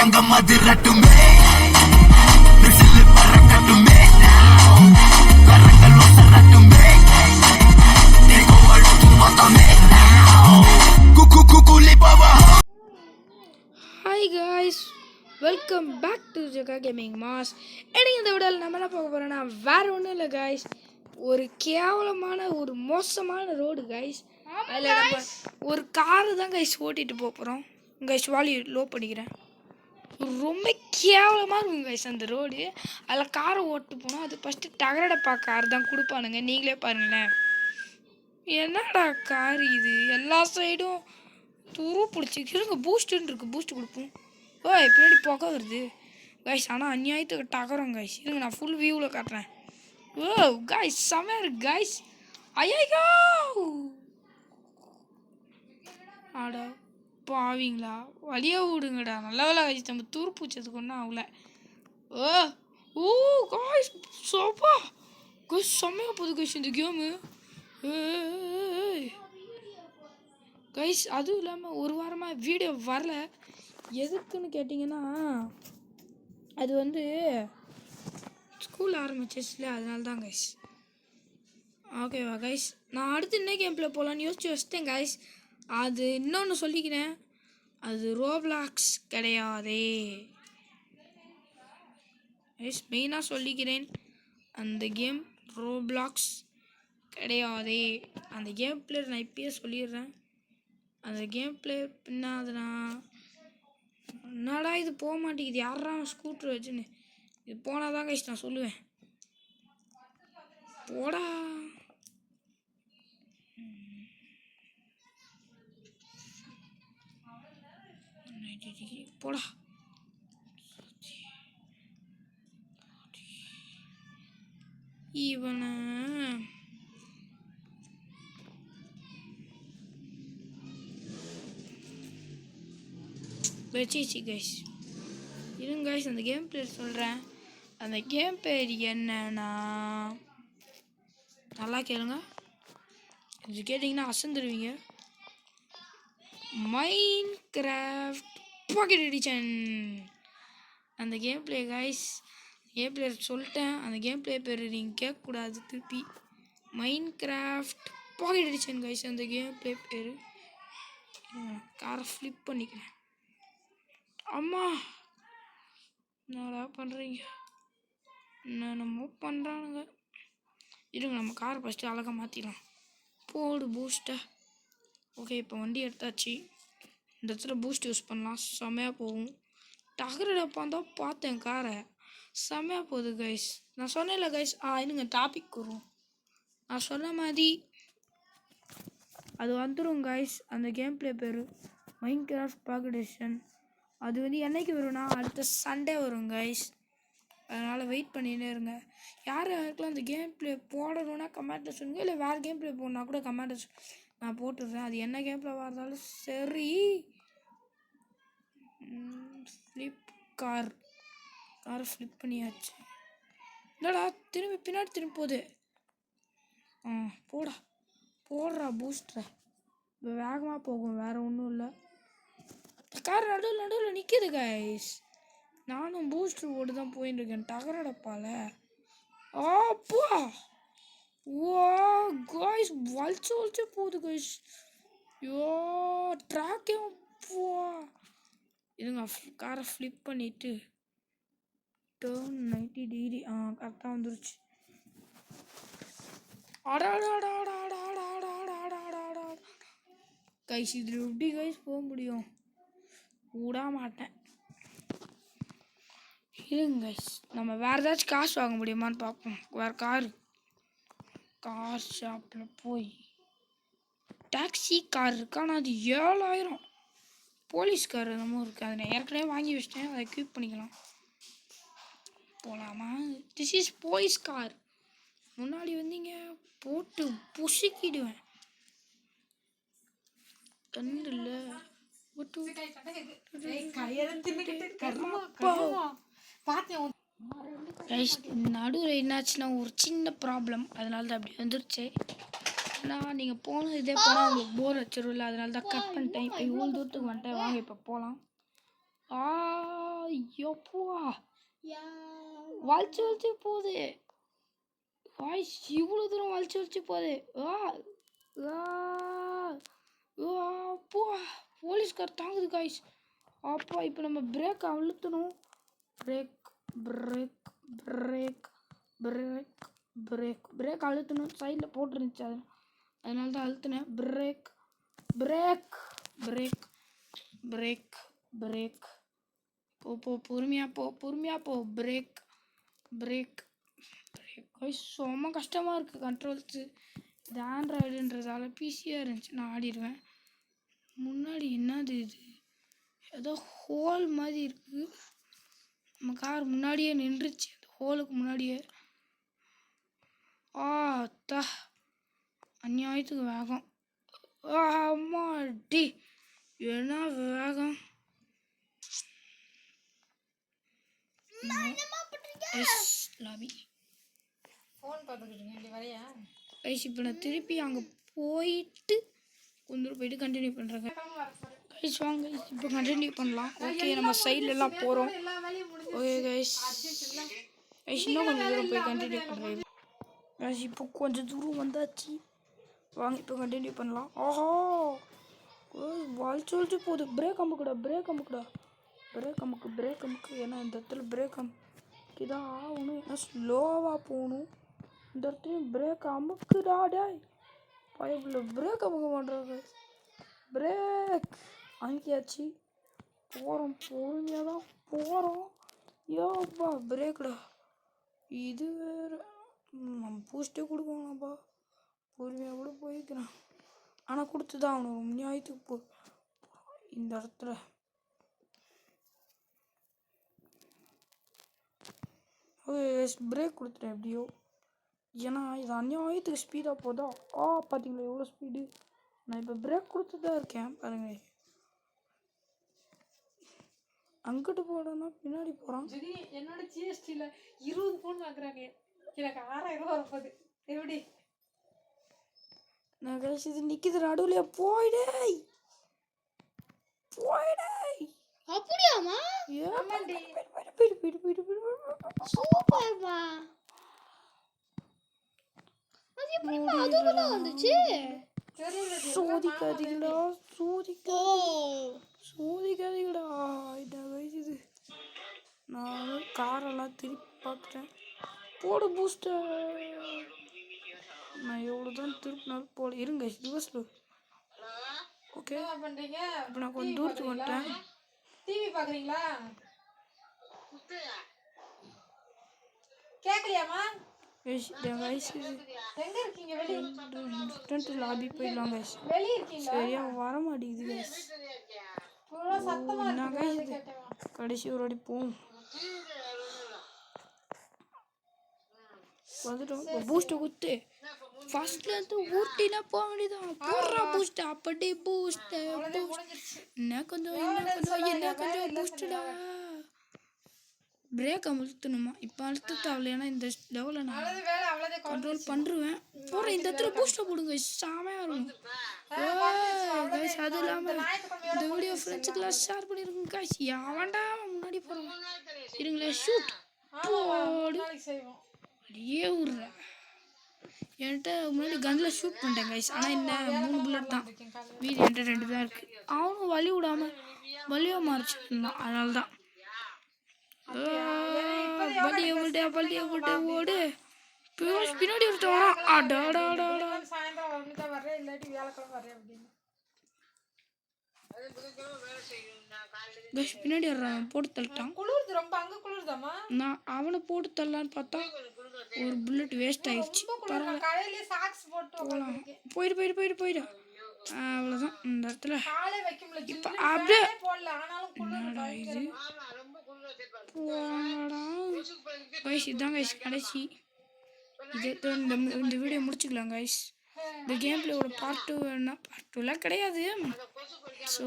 தங்கம் அதிரட்டுமே whistle பறக்கட்டுமே கரங்கள் ஒசரட்டுமே தேகோ அழுத்து மொத்தமே குக்கு குக்குலி பாவா. Hi guys, welcome back to Jega gaming mass. எனக்கு இந்த விடல் நம்ம என்ன பார்க்க போகிறோன்னா வேறு ஒன்றும் இல்லை காய்ஸ், ஒரு கேவலமான ஒரு மோசமான ரோடு காய்ஸ். அதில் நம்ம ஒரு காரு தான் கைஸ் ஓட்டிகிட்டு போகிறோம் கைஸ். வால்யூ லோ பண்ணிக்கிறேன். ரொம்ப கேவலமாக இருக்கும் கைஸ் அந்த ரோடு. அதில் காரை ஓட்டு போனால் அது ஃபஸ்ட்டு டகரடப்பா கார் தான் கொடுப்பானுங்க. நீங்களே பாருங்களேன், என்னடா கார் இது, எல்லா சைடும் துரு பிடிச்சி இருங்க. பூஸ்ட்டுன்னு இருக்குது, பூஸ்ட்டு கொடுப்போம். ஓய் பின்னாடி புகை வருது கைஸ், ஆனால் அநியாயத்துக்கு டகரம் கைஸ். இருங்க நான் ஃபுல் வியூவில் காட்டுறேன். ஓ கைஸ் செமையாக இருக்கு கைஸ். ஐயோ ஆடா பாவீங்களா, வழியாக விடுங்கடா. நல்ல வேலை கைஸ், நம்ம துரு பூச்சதுக்கு ஒன்றும் ஆகல. ஓ ஓ கைஸ் சோப்பா கைஸ், செம்மையாக போகுது கைஸ் இந்த கேமு கைஸ். அதுவும் இல்லாமல் ஒரு வாரமாக வீடியோ வரல. எதுக்குன்னு கேட்டிங்கன்னா, அது வந்து ஸ்கூல் ஆரம்பிச்சிச்சுல, அதனால தான் கைஸ். ஓகேவா கைஸ், நான் அடுத்து என்ன கேம்ல போகலான்னு யோசிச்சு வச்சிட்டேன் கைஸ். அது இன்னொன்று சொல்லிக்கிறேன், அது ரோப்ளாக்ஸ் கிடையாதே கைஸ். மெயினாக சொல்லிக்கிறேன், அந்த கேம் ரோப்ளாக்ஸ் கிடையாதே. அந்த கேம் பிளேயர் நான் இப்பயே சொல்லிடுறேன். அந்த கேம் பிளேயர் பின்னாதுனா என்னடா இது போக மாட்டேங்குது, யாரா ஸ்கூட்ரு வச்சுன்னு. இது போனால் தான் கைஸ் நான் சொல்லுவேன். போடா போடா இவனை வச்சிச்சு கைஸ். இருங்க கைஸ், அந்த கேம் பிளேயர் சொல்கிறேன். அந்த கேம் பேர் என்னன்னா, நல்லா கேளுங்க, இது கேட்டிங்கன்னா அசந்துருவீங்க. மைன்கிராஃப்ட் பாக்கெட் எடிஷன் அந்த game play guys. Game player சொல்லிட்டேன், அந்த கேம் பிளே பேர் நீங்கள் கேட்கக்கூடாது திருப்பி. மைன்கிராஃப்ட் பாக்கெட் எடிஷன் கைஸ் அந்த கேம் பிளே பேர். காரை ஃப்ளிப் பண்ணிக்கிறேன். அம்மா என்னடா பண்ணுறீங்க, என்னென்னமோ பண்ணுறானுங்க. இருங்க நம்ம காரை ஃபஸ்ட்டு அழகாக மாற்றிடலாம். போடு பூஸ்ட்டை. ஓகே, இப்போ வண்டி எடுத்தாச்சு. இந்த இடத்துல பூஸ்ட் யூஸ் பண்ணலாம், செம்மையாக போகும். டகரடப்பான் தான் பார்த்தேன் காரை, செம்மையாக போகுது கைஸ். நான் சொன்னேன்ல கைஸ். இன்னுங்க டாபிக் வரும். நான் சொன்ன மாதிரி அது வந்துடும் கைஸ். அந்த கேம் பிளே பேர் மைன்கிராஃப்ட் பாக்கெட் எடிஷன். அது வந்து என்னைக்கு வரும்னா அடுத்த சண்டே வரும் கைஸ். அதனால் வெயிட் பண்ணிகிட்டே இருங்க. யார் யாருக்கெல்லாம் அந்த கேம் பிளே போடணுன்னா கமெண்ட்டில் சொல்லுங்கள், இல்லை வேறு கேம் பிளே போடணுன்னா கூட கமெண்ட்டில் நான் போட்டுடுறேன். அது என்ன கேம் பிளே வரதாலும் சரி. ஃப்ளிப் காரை ஃப்ளிப் பண்ணியாச்சு. இல்லைடா திரும்பி பின்னாடி திரும்பி போகுது. போடுறா பூஸ்டரை. இப்போ வேகமாக போகும், வேறு ஒன்றும் இல்லை. கார் நடுவில் நிற்கிது கைஸ். நானும் பூஸ்டர் போட்டு தான் போயின்னு இருக்கேன் டகரடப்பால. அப்பா ஓ கைஸ், வலிச்சு போகுது கைஸ். யோ ட்ராக்கே போ. இதுங்க காரை ஃப்ளிப் பண்ணிவிட்டு டர்ன் 90 டிகிரி. கரெக்டாக வந்துருச்சு. கைஸ் இதில் எப்படி கைஸ் போக முடியும், விட மாட்டேன். இல்லைங்க கைஸ், நம்ம வேறு ஏதாச்சும் காசு வாங்க முடியுமான்னு பார்ப்போம். வேறு கார் ஷாப்பில் போய் டாக்ஸி கார் இருக்கு, ஆனால் அது 7000. போலீஸ் கார் என்னமோ இருக்குது, அதை நான் ஏற்கனவே வாங்கி வச்சிட்டேன், அதை எக்யூப் பண்ணிக்கலாம். போகலாமா? This is police car. முன்னாடி வந்தீங்க போட்டு புசுக்கிடுவேன். கண்டு இல்லை நடுவில் என்னாச்சுன்னா ஒரு சின்ன ப்ராப்ளம், அதனால தான் அப்படி வந்துருச்சு. நான் நீங்கள் போனது இதே போனால் உங்களுக்கு போர் வச்சிருவில்ல, அதனால தான் கட் பண்ணிட்டேன். இப்போ இவ்வளோ தூரத்துக்கு வந்துட்டேன். வாங்க இப்போ போகலாம். எப்பா வளைச்சு போகுது காய்ஸ், இவ்வளோ தூரம் வளைச்சு போகுது. அப்போ போலீஸ்கார் தாங்குது காய்ஸ். அப்பா இப்போ நம்ம பிரேக் அழுத்தணும். Brake brake brake brake brake brake அழுத்தணும். சைடில் போட்டுருந்துச்சு, அதனால தான் அழுத்தினேன். Brake brake brake brake brake பொறுமையாக போ. பிரேக் பிரேக் பிரேக் காய்ஸ், ரொம்ப கஷ்டமாக இருக்குது கண்ட்ரோல்ஸு. இது ஆண்ட்ராய்டுன்றதால பிசியாக இருந்துச்சு, நான் ஆடிடுவேன். முன்னாடி என்னது இது, ஏதோ ஹோல் மாதிரி இருக்குது. நம்ம கார் முன்னாடியே நின்றுச்சு, அந்த ஹோலுக்கு முன்னாடியே. அநியாயத்துக்கு வேகம். அம்மாடி என்ன வேகம். லாபி இப்போ நான் திருப்பி அங்கே போயிட்டு கொஞ்சம் போயிட்டு கண்டினியூ பண்ணுறேங்க. கைஸ் வாங்க இப்போ கண்டினியூ பண்ணலாம். ஓகே, நம்ம சைட்லலாம் போகிறோம். ஓகே கைஸ், இன்னும் கொஞ்சம் தூரம் போய் கண்டினியூ பண்ணுறேன். கைஸ் இப்போ கொஞ்சம் தூரம் வந்தாச்சு, வாங்க இப்போ கண்டினியூ பண்ணலாம். ஆஹா வளைச்சு போகுது. பிரேக் அமுக்குடா. ஏன்னா இந்த இடத்துல பிரேக் அமுக்கிதான் ஆகணும். ஏன்னா ஸ்லோவாக போகணும். இந்த இடத்துலையும் பிரேக் அமுக்குடா. டேய் பயப்புள்ள, பிரேக் அமுக்க மாட்டேறாங்க. பிரேக் அமுக்கியாச்சு, போகிறோம். பொறுமையாக தான் போகிறோம். யோப்பா பிரேக்குடா. இது வேறு நம்ம பூஸ்ட்டே கொடுக்கணும்ப்பா. பொறுமையாக கூட போய்க்கிறேன், ஆனால் கொடுத்து தான் அவனுக்கு நியாயத்துக்கு இந்த இடத்துல. பிரேக் கொடுத்துட்டேன் எப்படியோ, ஏன்னா இது அநியாயத்துக்கு ஸ்பீடாக போதா. பார்த்தீங்களா எவ்வளோ ஸ்பீடு. நான் இப்போ பிரேக் கொடுத்து தான் இருக்கேன் பாருங்க. அங்கிட்டு போடனா பின்னாடி போகிறான். என்னோட ஜிஎஸ்டியில் 20 ஃபோன் வாங்குறாங்க, எனக்கு 6000 வரப்போகுது. எப்படி நான் கழிச்சு இது நிற்கிது நடுவுலையே. போயிடே அப்படியாமா? சூப்பர்மா. அது எப்படிமா அதுக்குள்ள வந்துச்சு? சோதிக்காதீங்கடா. இந்த வயசு நான் காரெல்லாம் திருப்பி பார்த்துட்டேன். போடு பூஸ்டர். நான் எவ்வளோ தான் திருப்பினாலும் போட. இருங்க ரிவர்ஸில். ஓகே பண்ணுறீங்க? இப்போ நான் கொஞ்சம் தூரத்துக்கு வந்துட்டேன். டிவி பார்க்குறீங்களா? கேட்கலையாமா? எங்க இருக்கீங்க? வெளியே லாபி போயிடலாம் கைஸ். வெளியே இருக்கீங்களா? சரியா வர மாட்டேங்குது கைஸ். சத்தமா இருக்கு. கடைசி ஒரு அடி போகும். வந்துட்டோம். பூஸ்ட்டை குத்து. ஃபர்ஸ்ட்லேருந்து ஊட்டினா போக வேண்டியதான். போடுறா பூஸ்ட். அப்படி பூஸ்ட். என்ன கொஞ்சம் பூஸ்டடா. பிரேக் அழுத்தணுமா? இப்போ அழுத்த தேவையில்லைன்னா இந்த லெவலில் நான் கண்ட்ரோல் பண்ணுருவேன். போடுறேன். இந்த இடத்துல பூஸ்ட்டை போடுங்க, செமையாக இருக்கும் கைஸ். அது இல்லாமல் இந்த வீடியோ ஃப்ரெண்ட்ஸுக்கெல்லாம் ஷேர் பண்ணியிருக்கோங்க கைஸ். எவன்டா முன்னாடி போகிறோம் இருங்களே. ஷூட் போடு. அப்படியே விட்றேன். என்கிட்ட முன்னாடி கன்னில் ஷூட் பண்ணிட்டேன் கைஸ், ஆனால் இந்த 3 புல்லட் தான். மீதி என்கிட்ட 2 தான் இருக்குது. அவனும் வலி விடாமல் வலியாக மாறிச்சு இருந்தான், அதனால தான். பள்ளியை விட்டு ஓடு. பின்னாடி ஒருத்த வரான். பின்னாடி வர்றான். போட்டு தள்ளிட்டான். நான் அவனை போட்டு தள்ளலான்னு பார்த்தா ஒரு புல்லட் வேஸ்ட் ஆயிடுச்சு. பரவாயில்ல, போயிடு. அவ்வளோதான் இந்த இடத்துல. இப்போ அப்படியே என்னடா இது கைஸ். இதுதான் கைஸ் கடைசி. இந்த வீடியோ முடிச்சுக்கலாம் கைஸ். இந்த கேம் பிளேயோட பார்ட் 2 வேணும்னா பார்ட் 2லாம் கிடையாது. ஸோ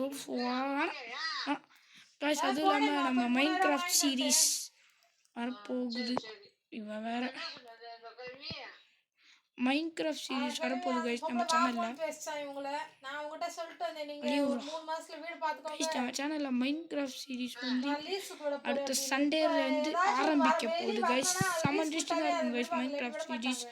கைஸ், அதுவும் இல்லாமல் நம்ம மைண்ட் கிராஃப்ட் சீரீஸ் வரப்போகுது. இவன் வேற மைன்கிராஃப்ட் சீரிஸ் வரப்போகுது கைஸ் நம்ம சேனலில். பேசுறேன் இவங்கள நான் உங்ககிட்ட சொல்லிட்டு வந்தேன் நீங்க ஒரு 3 மாசத்துல வீடு பாத்துக்கோங்க கைஸ் நம்ம சேனலில் மைன்கிராஃப்ட் சீரிஸ் வந்து நான் லீஸ் கூட அடுத்த சண்டேலேருந்து ஆரம்பிக்க போகுது கைஸ். செம்ம இன்ட்ரெஸ்டிங்காக இருக்கும் கைஸ் மைன்கிராஃப்ட் சீரிஸ்.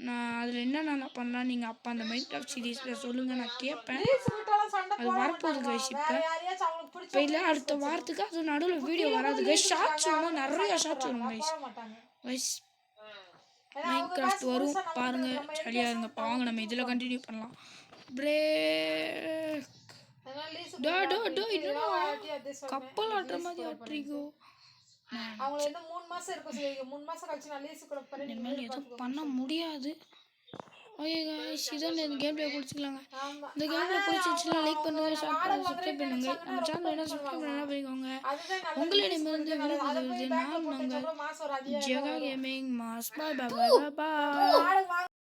நான் அதில் என்னென்ன பண்ணலாம் நீங்கள் அப்போ அந்த மைன்கிராஃப்ட் சீரிஸில் சொல்லுங்கள், நான் கேட்பேன். லீஸ் விட்டாலும் சண்டை அது வரப்போகுது கைஸ். இப்போ யாரையாச்சும் அவங்களுக்கு பிடிச்ச இப்போ இல்லை அடுத்த வாரத்துக்கு அது நடுவில் வீடியோ வராது கைஸ். ஷார்ட்ஸ் வரும், நிறைய ஷார்ட்ஸ் வரும் கைஸ். மாட்டாங்க கைஸ் மைன்கிராஃப்ட் வரும் பாருங்கள், ஜாலியாக இருங்க. இப்போ வாங்க நம்ம இதில் கண்டினியூ பண்ணலாம். பிரேக் கப்பல் ஆட்டுற மாதிரி ஆட்டுறீங்கோ. அவங்க என்ன 3 மாசம் இருக்கும் சொல்லுங்க 3 மாசம் கழிச்சு நான் லீஸ் கூட போறேன் இனிமேல் எதுவும் பண்ண முடியாது. ஓகே கைஸ் இதான் இந்த கேம் பிளே பிடிச்சிக்கலாங்க. இந்த கேம் பிளே பிடிச்சிச்சுன்னா லைக் பண்ணுங்க, ஷேர் பண்ணுங்க, சப்ஸ்கிரைப் பண்ணுங்க. நம்ம சேனல் என்ன சப்ஸ்கிரைப் பண்ணலாம் பண்ணிக்கோங்க. உங்களிடமிருந்து விரும்புகிறது நான் உங்கள் ஜெகா கேமிங் மாஸ். பாய் பாய் பாய் பாய்.